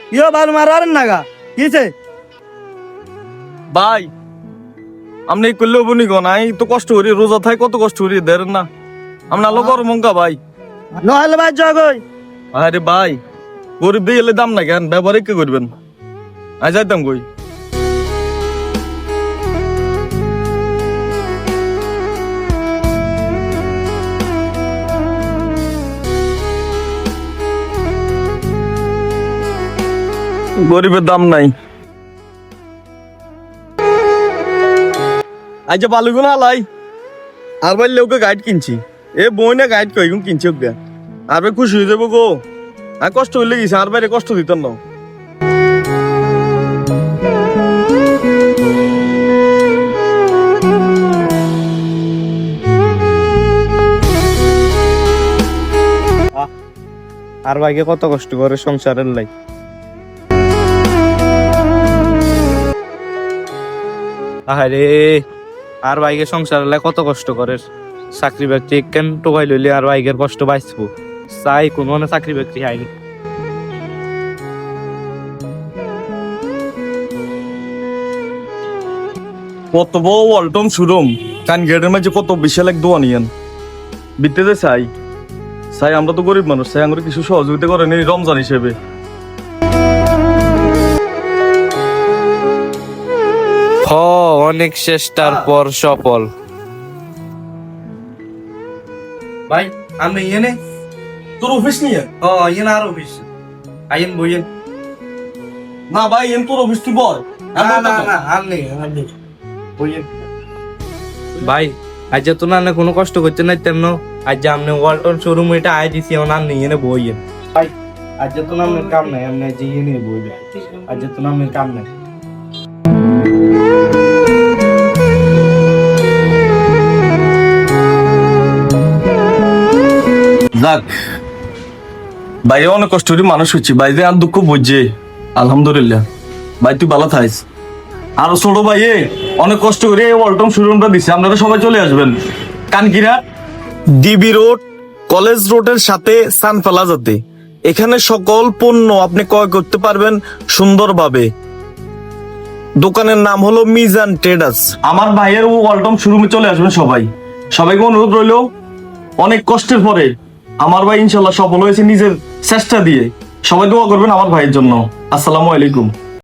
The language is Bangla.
ইয়ো বাল মারার নাগা কিছে ভাই আপনি করলে বনি গো নাই তো কষ্ট করি রোজা থাই কত কষ্ট করি দেন না আমরা আলো বড় মঙ্কা ভাই নহলে ভাই জগই আরে ভাই গরিব দিয়ে এলে দাম না কেন ব্যবহারে কি করবেন আই যাইতাম কই গরিবের দাম নাই আজ যে বালুগুনা লাই আর ভাই লোকে গাইড কিনছি এ বই না গাইড কই কিনছি ওকে আর ভাই খুশি হয়ে যাবো গো আর কষ্ট হইলে গেছে আর বাইরে কষ্ট দিতাম না আর ভাইকে কত কষ্ট করে সংসারের লাই আরে আর ভাইকে সংসারের লাই কত কষ্ট করে চাকরি বাকরি কেন টোকাই লইলে আর ভাইকের কষ্ট বাঁচবো চাই কোনো মানে চাকরি বাকরি হয়নি কত বড় ওয়ালটম শুরুম কান গেটের মাঝে কত বিশাল এক দোয়া নিয়েন বিতেতে চাই চাই আমরা তো গরিব মানুষ চাই আমরা কিছু সহযোগিতা করেন এই রমজান হিসেবে অনেক চেষ্টার পর সফল। ভাই আমি এনে তোর অফিস নিয়ে এনে আর অফিস আইন বইয়েন না ভাই এন তোর অফিস তুই বল আর নেই বইয়েন ভাই আজ তো না কোনো কষ্ট করতে নাই তেমন আজ আমনে ওয়ালটন শোরুম এটা আই দিছি ওনার নিয়ে নে বইয়েন ভাই আজ তো নামের কাম নাই আমি জিয়ে নিয়ে বইবে আজ তো নামের কাম নাই যাক বাইরে অনেক কষ্ট করে মানুষ হচ্ছে বাইরে আর দুঃখ বুঝছে আলহামদুলিল্লাহ ভাই তুই ভালো থাইস আর ছোট ভাই অনেক কষ্ট করে এই ওয়ালটন শোরুমটা দিচ্ছে আপনারা সবাই চলে আসবেন কানকিরা ডিবি রোড কলেজ রোডের সাথে সান প্লাজাতে এখানে সকল পণ্য আপনি ক্রয় করতে পারবেন সুন্দরভাবে দোকানের নাম হলো মিজান ট্রেডার্স আমার ভাইয়ের ওয়ালটন শোরুমে চলে আসবেন সবাই সবাইকে অনুরোধ রইলো অনেক কষ্টের পরে আমার ভাই ইনশাল্লাহ সফল হয়েছে নিজের চেষ্টা দিয়ে সবাই দোয়া করবেন আমার ভাইয়ের জন্য আসসালামু আলাইকুম